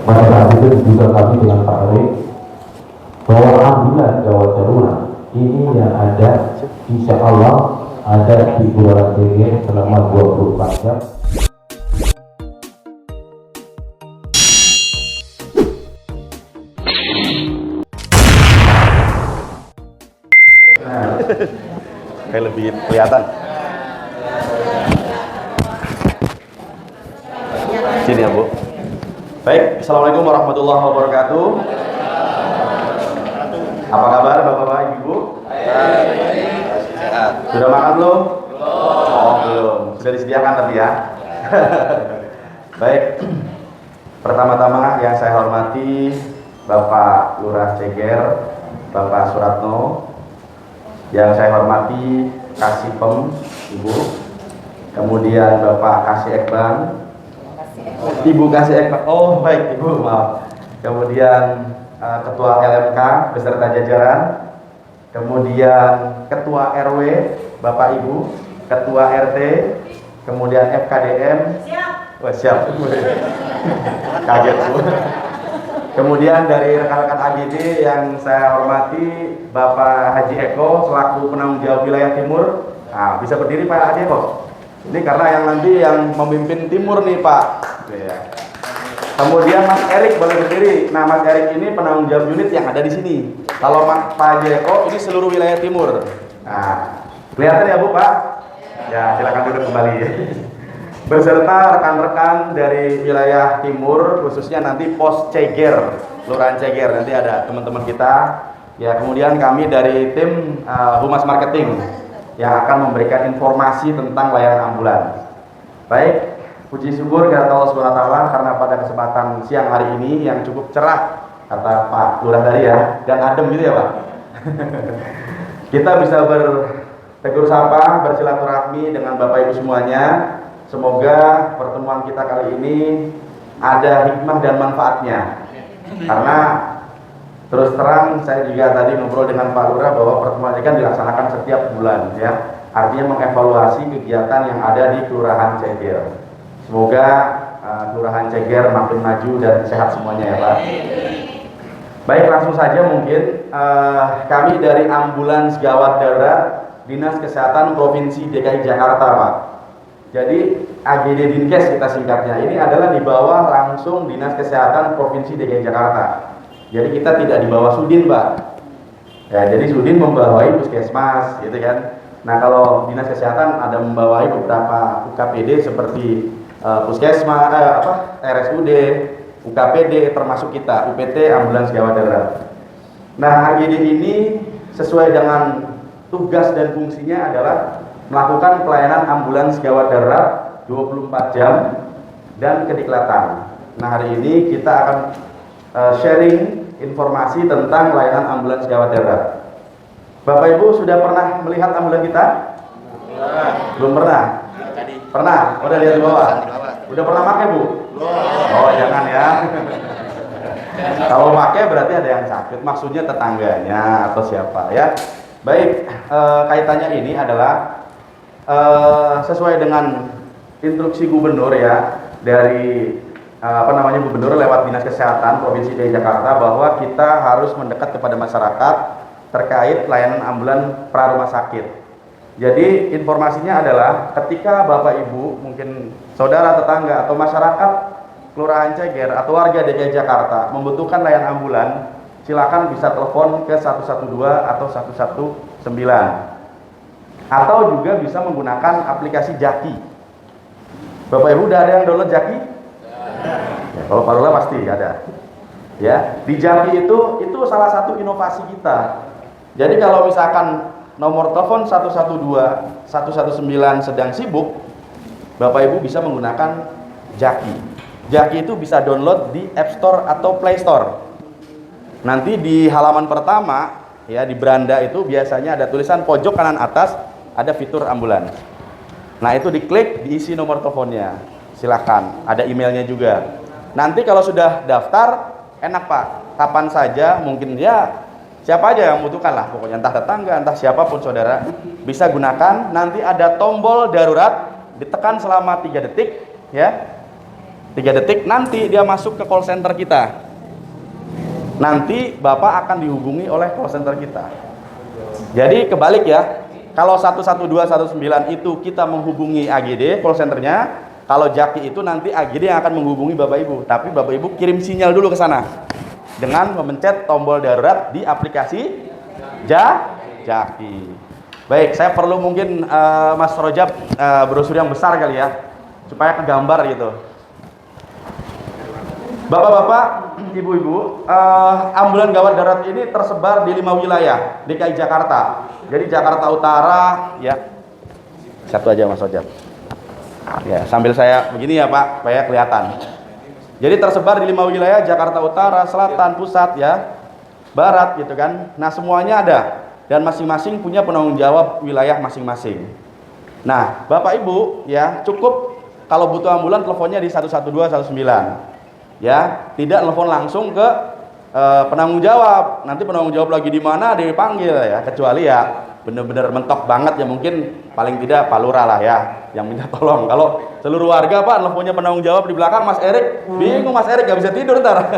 Pada saat itu juga kami dengan Pak Erik bahwa ambulan gawat darurat ini yang ada, insya Allah ada di Kelurahan Ceger selama 24 jam. Kayak lebih kelihatan. Sini ya Bu. Baik, Assalamualaikum warahmatullahi wabarakatuh. Apa kabar Bapak-Bapak, Ibu? Sehat. Sudah makan belum? Oh belum. Sudah disediakan tapi ya. Baik. Pertama-tama yang saya hormati Bapak Lurah Ceger, Bapak Suratno. Yang saya hormati Kasipem, Ibu. Kemudian Bapak Kasih Ekbang, Ibu Kasih Ekbang. Oh baik Ibu, maaf. Kemudian Ketua LMK beserta jajaran. Kemudian Ketua RW, Bapak Ibu, Ketua RT, kemudian FKDM. Siap. Wah, siap. Kaget Bu. Kemudian dari rekan-rekan AGD yang saya hormati Bapak Haji Eko selaku penanggung jawab wilayah timur. Nah, bisa berdiri Pak Haji Eko. Ini karena yang nanti yang memimpin timur nih Pak. Ya. Kemudian Mas Erik boleh berdiri. Nah, Mas Erik ini penanggung jawab unit yang ada di sini. Kalau Pak Haji Eko ini seluruh wilayah timur. Nah, kelihatan ya Bu Pak? Ya, silakan duduk kembali. Beserta rekan-rekan dari wilayah timur, khususnya nanti pos Ceger, Kelurahan Ceger, nanti ada teman-teman kita. Ya, kemudian kami dari tim Humas Marketing yang akan memberikan informasi tentang layanan ambulan. Baik, puji syukur kepada Allah SWT karena pada kesempatan siang hari ini yang cukup cerah, kata Pak Lurah tadi ya, dan adem gitu ya Pak. Kita bisa bertegur sapa, bersilaturahmi dengan Bapak Ibu semuanya. Semoga pertemuan kita kali ini ada hikmah dan manfaatnya. Karena terus terang saya juga tadi ngobrol dengan Pak Lurah bahwa pertemuan ini kan dilaksanakan setiap bulan ya. Artinya mengevaluasi kegiatan yang ada di Kelurahan Ceger. Semoga Kelurahan Ceger makin maju dan sehat semuanya ya Pak. Baik, langsung saja mungkin kami dari Ambulans Gawat Darurat Dinas Kesehatan Provinsi DKI Jakarta Pak. Jadi AGD Dinkes kita singkatnya, ini adalah di bawah langsung Dinas Kesehatan Provinsi DKI Jakarta. Jadi kita tidak di bawah Sudin Pak. Ya, jadi Sudin membawahi puskesmas gitu kan. Nah kalau Dinas Kesehatan ada membawahi beberapa UKPD seperti puskesmas, RSUD, UKPD termasuk kita, UPT Ambulans Gawat Darurat. Nah AGD ini sesuai dengan tugas dan fungsinya adalah melakukan pelayanan ambulans gawat darurat 24 jam dan kediklatan. Nah hari ini kita akan sharing informasi tentang layanan ambulans gawat darurat. Bapak Ibu sudah pernah melihat ambulans kita? Belum pernah? Pernah? Udah lihat di bawah? Udah pernah pakai Bu? Oh jangan ya. Kalau pakai berarti ada yang sakit, maksudnya tetangganya atau siapa ya. Baik, kaitannya ini adalah sesuai dengan instruksi gubernur ya dari gubernur lewat Dinas Kesehatan Provinsi DKI Jakarta bahwa kita harus mendekat kepada masyarakat terkait layanan ambulan pra rumah sakit. Jadi informasinya adalah ketika Bapak Ibu mungkin saudara tetangga atau masyarakat Kelurahan Ceger atau warga DKI Jakarta membutuhkan layanan ambulan, silakan bisa telepon ke 112 atau 119. Atau juga bisa menggunakan aplikasi Jaki. Bapak Ibu udah ada yang download Jaki? Ya, kalau Pak Lurah pasti ada. Ya, di Jaki itu salah satu inovasi kita. Jadi kalau misalkan nomor telepon 112, 119 sedang sibuk, Bapak Ibu bisa menggunakan Jaki. Jaki itu bisa download di App Store atau Play Store. Nanti di halaman pertama ya di beranda itu biasanya ada tulisan pojok kanan atas ada fitur ambulans. Nah itu diklik, diisi nomor teleponnya. Silakan, ada emailnya juga. Nanti kalau sudah daftar, enak Pak. Kapan saja mungkin ya siapa aja yang membutuhkan lah. Pokoknya entah tetangga, entah siapapun saudara bisa gunakan. Nanti ada tombol darurat, ditekan selama 3 detik ya. 3 3 detik, nanti dia masuk ke call center kita. Nanti Bapak akan dihubungi oleh call center kita. Jadi kebalik ya, kalau 11219 itu kita menghubungi AGD call centernya, kalau Jaki itu nanti AGD yang akan menghubungi Bapak Ibu. Tapi Bapak Ibu kirim sinyal dulu ke sana dengan memencet tombol darurat di aplikasi Jaki. Baik, saya perlu mungkin Mas Rojab brosur yang besar kali ya, supaya kegambar gitu. Bapak-bapak, ibu-ibu, ambulan gawat darurat ini tersebar di 5 wilayah DKI Jakarta. Jadi Jakarta Utara, ya, satu aja Mas Rojab. Ya, sambil saya begini ya Pak, supaya kelihatan. Jadi tersebar di 5 wilayah, Jakarta Utara, Selatan, Pusat, ya, Barat, gitu kan. Nah, semuanya ada, dan masing-masing punya penanggung jawab wilayah masing-masing. Nah, Bapak Ibu, ya, cukup kalau butuh ambulan teleponnya di 11219. Ya, tidak telepon langsung ke penanggung jawab. Nanti penanggung jawab lagi di mana dipanggil ya, kecuali ya bener-bener mentok banget ya, mungkin paling tidak Pak Lurah lah ya yang minta tolong. Kalau seluruh warga Pak teleponnya penanggung jawab di belakang, Mas Erik bingung, Mas Erik gak bisa tidur ntar.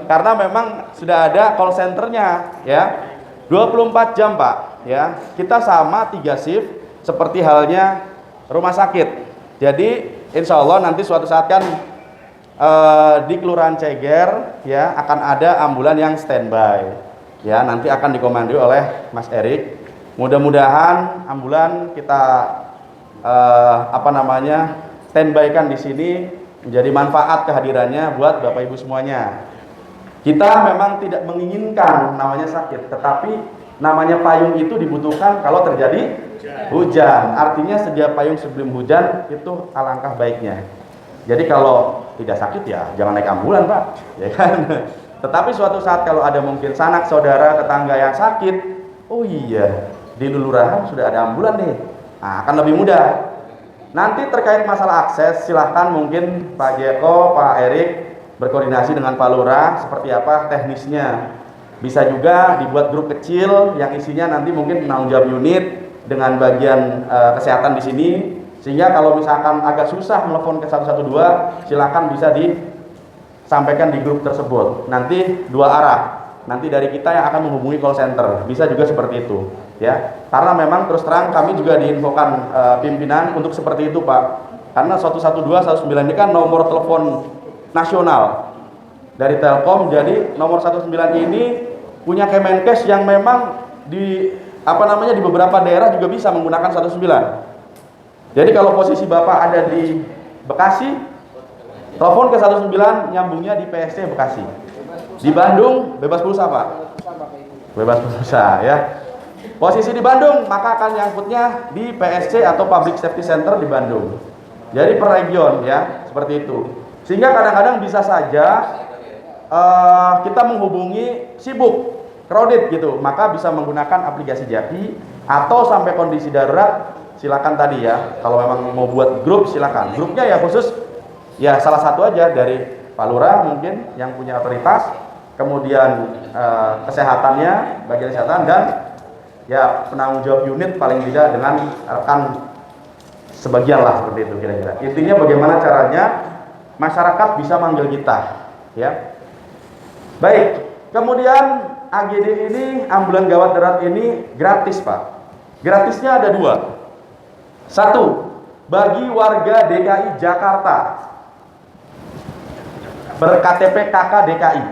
Karena memang sudah ada call centernya ya, 24 jam Pak ya. Kita sama 3 shift seperti halnya rumah sakit. Jadi insya Allah nanti suatu saat kan di Kelurahan Ceger ya akan ada ambulan yang standby ya, nanti akan dikomando oleh Mas Erik. Mudah-mudahan ambulan kita standby-kan di sini menjadi manfaat kehadirannya buat Bapak Ibu semuanya. Kita memang tidak menginginkan namanya sakit, tetapi namanya payung itu dibutuhkan kalau terjadi hujan. Artinya sedia payung sebelum hujan itu alangkah baiknya. Jadi kalau tidak sakit ya jangan naik ambulan Pak, ya kan. Tetapi suatu saat kalau ada mungkin sanak saudara tetangga yang sakit, oh iya di lurahan sudah ada ambulan nih, nah, akan lebih mudah. Nanti terkait masalah akses silahkan mungkin Pak Jeko, Pak Erik berkoordinasi dengan Pak Lurah seperti apa teknisnya. Bisa juga dibuat grup kecil yang isinya nanti mungkin penanggung jawab unit dengan bagian kesehatan di sini. Sehingga kalau misalkan agak susah melepon ke 112, silakan bisa disampaikan di grup tersebut. Nanti 2 arah. Nanti dari kita yang akan menghubungi call center. Bisa juga seperti itu, ya. Karena memang terus terang kami juga diinfokan pimpinan untuk seperti itu, Pak. Karena 11219 ini kan nomor telepon nasional dari Telkom. Jadi nomor 19 ini punya Kemenkes yang memang di beberapa daerah juga bisa menggunakan 19. Jadi kalau posisi Bapak ada di Bekasi, telepon ke 19 nyambungnya di PSC Bekasi. Di Bandung bebas pulsa Pak. Bebas pulsa ya. Posisi di Bandung maka akan nyangkutnya di PSC atau Public Safety Center di Bandung. Jadi per region ya, seperti itu. Sehingga kadang-kadang bisa saja kita menghubungi sibuk, crowded gitu, maka bisa menggunakan aplikasi Jaki atau sampai kondisi darurat. Silakan tadi ya, kalau memang mau buat grup silakan. Grupnya ya khusus ya salah satu aja dari Pak Lurah mungkin yang punya otoritas, kemudian kesehatannya, bagian kesehatan, dan ya penanggung jawab unit paling tidak dengan rekan sebagian lah, seperti itu kira-kira. Intinya bagaimana caranya masyarakat bisa manggil kita ya. Baik, kemudian AGD ini, ambulan gawat darurat ini gratis Pak. Gratisnya ada 2. 1, bagi warga DKI Jakarta ber-KTP KK DKI.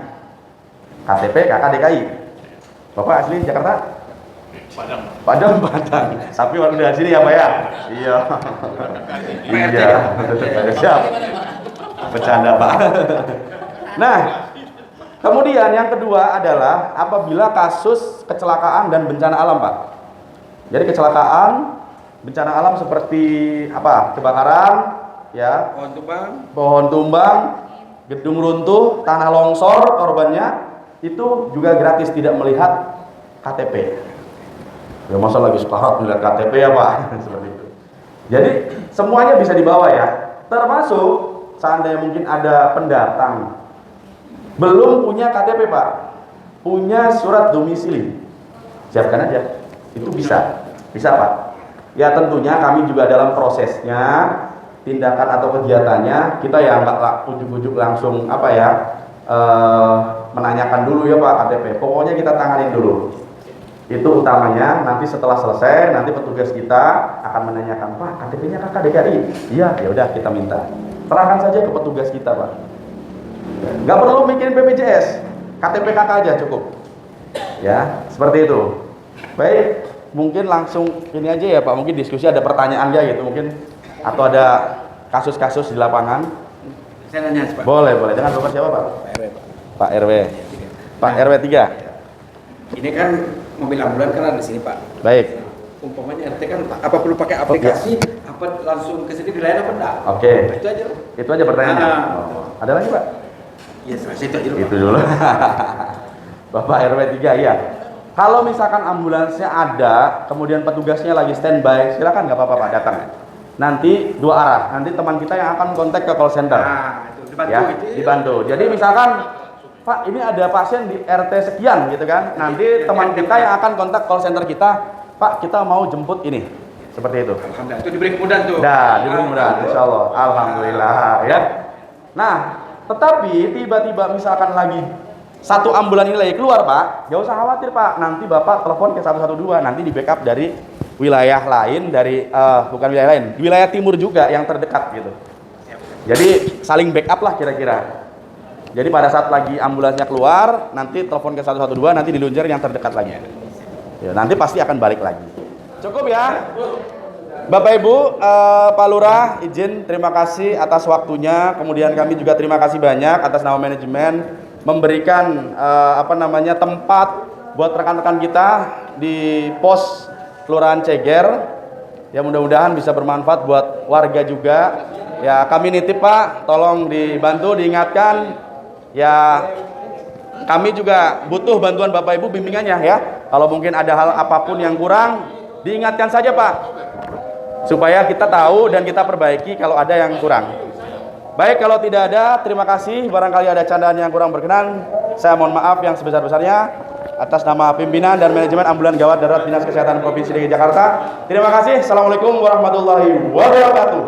KTP KK DKI. Bapak asli Jakarta? Padang. Tapi waktu dari sini ya Pak ya? Iya. Iya. Siap. Bercanda Pak. Nah, kemudian yang kedua adalah apabila kasus kecelakaan dan bencana alam Pak. Jadi kecelakaan bencana alam seperti apa? Kebakaran, ya, pohon tumbang, gedung runtuh, tanah longsor, korbannya itu juga gratis, tidak melihat KTP. Ya masa lagi sekarang melihat KTP ya Pak, seperti itu. Jadi semuanya bisa dibawa ya, termasuk seandainya mungkin ada pendatang belum punya KTP Pak, punya surat domisili, siapkan aja, itu bisa Pak. Ya tentunya kami juga dalam prosesnya tindakan atau kegiatannya kita ya nggak ujuk-ujuk langsung apa ya menanyakan dulu ya Pak KTP. Pokoknya kita tanganin dulu. Itu utamanya. Nanti setelah selesai, nanti petugas kita akan menanyakan, Pak KTP-nya kakak DKI? Iya, ya udah kita minta. Serahkan saja ke petugas kita Pak. Nggak perlu mikirin BPJS, KTP kakak aja cukup. Ya, seperti itu. Baik, mungkin langsung ini aja ya Pak. Mungkin diskusi ada pertanyaan ya gitu mungkin, atau ada kasus-kasus di lapangan. Saya nanya Pak. Boleh. Dengan Bapak siapa Pak? Pak RW. Pak RW 3. Ini kan mobil ambulan kan ada di sini Pak. Baik. Umpamanya RT kan apa perlu pakai aplikasi? Apa langsung ke sini dilayani apa enggak? Oke. Nah, itu aja. Itu aja pertanyaannya. Ada lagi Pak? Iya, selesai itu aja dulu. Itu dulu. Bapak RW 3 ya. Kalau misalkan ambulansnya ada, kemudian petugasnya lagi standby, silakan nggak apa-apa Pak datang. Nanti dua arah. Nanti teman kita yang akan kontak ke call center. Nah, itu dibantu Ya, gitu. dibantu. Jadi misalkan Pak, ini ada pasien di RT sekian gitu kan. Nanti teman kita yang akan kontak call center kita, Pak, kita mau jemput ini. Seperti itu. Alhamdulillah, itu diberi kemudahan tuh. Nah, diberi kemudahan, insya Allah. Alhamdulillah ya. Nah, tetapi tiba-tiba misalkan lagi satu ambulan ini lagi keluar Pak, gak usah khawatir Pak. Nanti Bapak telepon ke 112, nanti di backup dari wilayah lain, dari bukan wilayah lain, wilayah timur juga yang terdekat gitu. Jadi saling backup lah kira-kira. Jadi pada saat lagi ambulansnya keluar, nanti telepon ke 112, nanti diluncur yang terdekat lagi. Ya, nanti pasti akan balik lagi. Cukup ya? Bapak Ibu, Pak Lurah, izin terima kasih atas waktunya. Kemudian kami juga terima kasih banyak atas nama manajemen memberikan tempat buat rekan-rekan kita di pos Kelurahan Ceger. Ya mudah-mudahan bisa bermanfaat buat warga juga. Ya kami nitip Pak, tolong dibantu, diingatkan. Ya kami juga butuh bantuan Bapak Ibu bimbingannya ya. Kalau mungkin ada hal apapun yang kurang, diingatkan saja Pak, supaya kita tahu dan kita perbaiki kalau ada yang kurang. Baik, kalau tidak ada, terima kasih. Barangkali ada candaan yang kurang berkenan, saya mohon maaf yang sebesar-besarnya atas nama pimpinan dan manajemen Ambulan Gawat Darurat Dinas Kesehatan Provinsi DKI Jakarta. Terima kasih. Assalamualaikum warahmatullahi wabarakatuh.